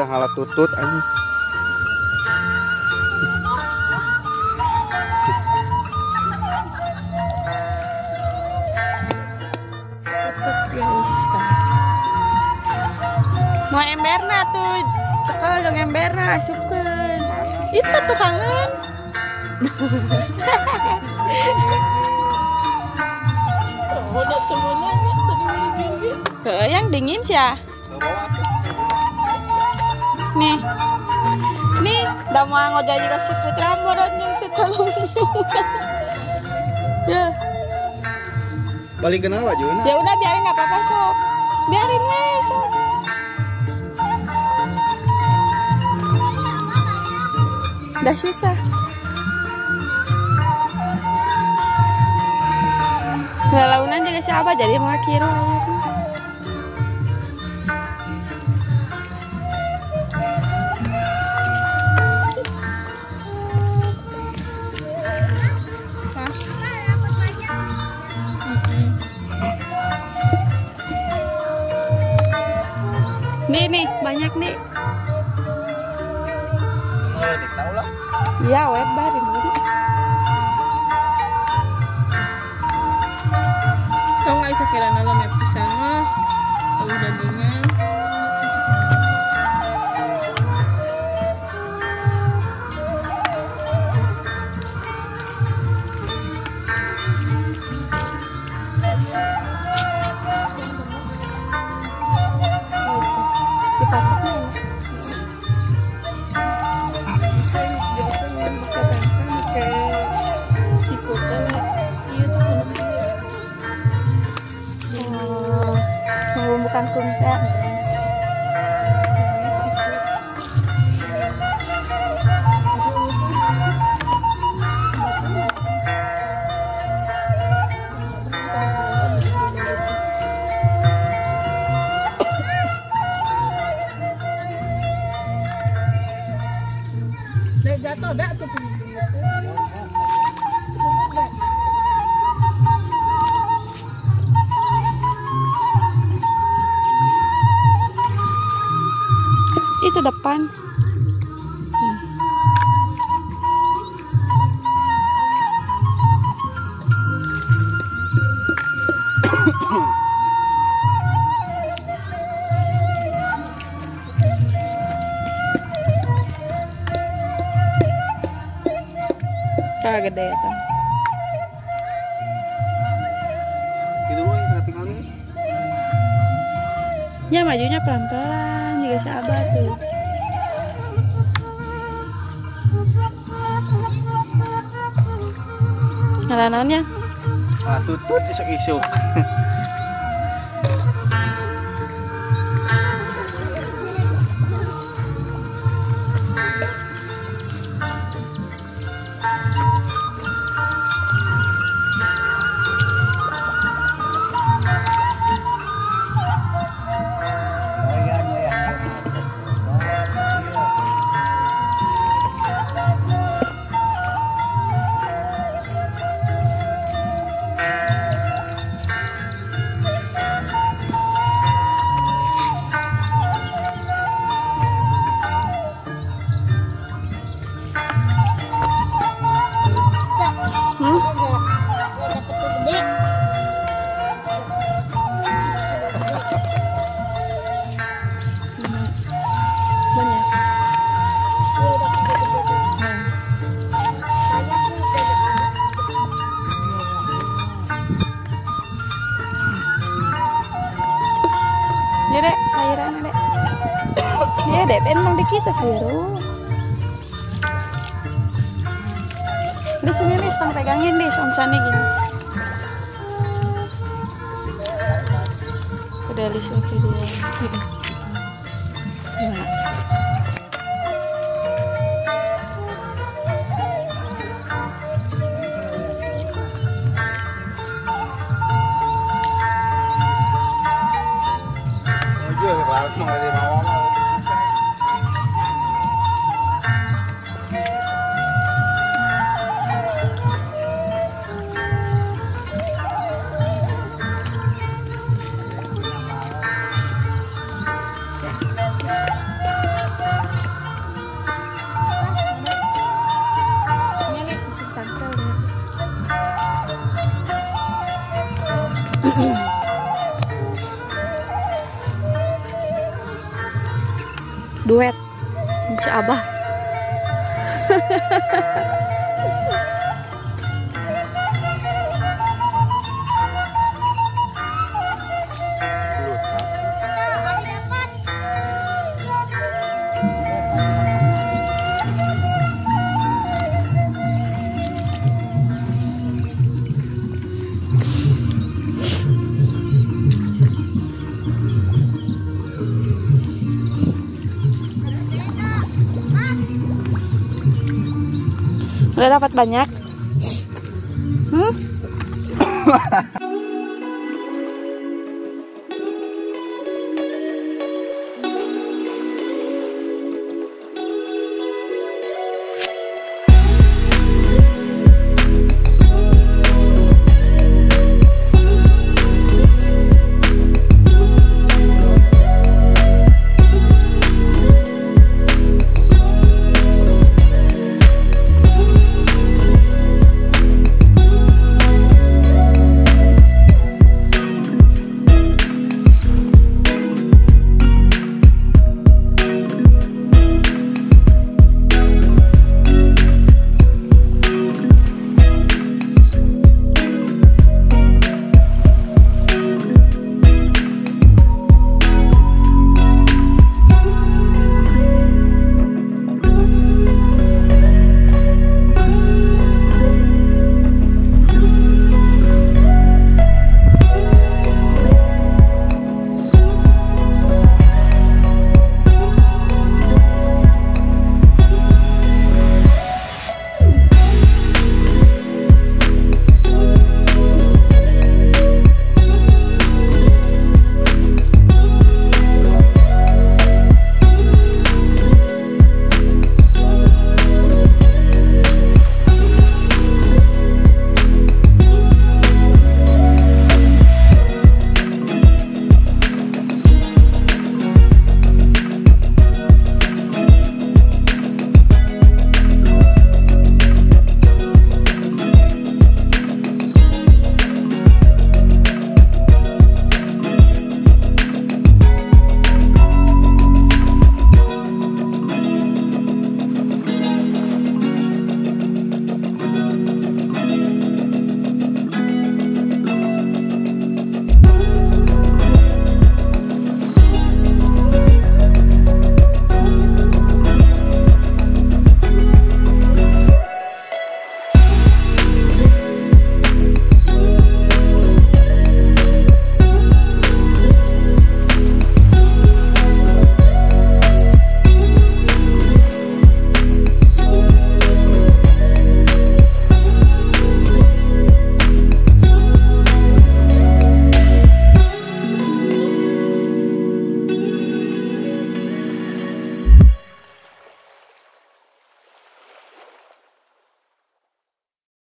ngalah tutut anjing. Tutut guys. Mau emberna tuh, cekal dong emberna, asupkeun. Itu tuh kangen. Yang dingin sih ya. Nih, udah mau ngojek juga si Putra moron yang kalau ya. Balik kenal aja Juna. Ya udah biarin nggak apa-apa sob, biarin weh sob. Udah sisa. Launan juga siapa jadi mau kira. Nih banyak nih. Tahu lah. Iya web barin dulu. Kau nggak bisa kira dalam ya pisang mah, tahu dagingnya. Dipasaknya. Biasanya pakai tempe, pakai cikuta lah. Iya tuh kalau Bukan kumta. jatuh dah tuh. Itu depan. Gede ya tuh. Itu loh yang tinggal ini. Ya majunya pelan-pelan juga sabar tuh. Ngalanannya? Ah tutut isuk-isuk. Ya dek, sayuran dek. Ya dek, tenang dikit biru. Di sini nih, setengah pegangin deh, somcane gini. Udah lihat video. Gimana? Duet Ci Abah. Udah dapat banyak?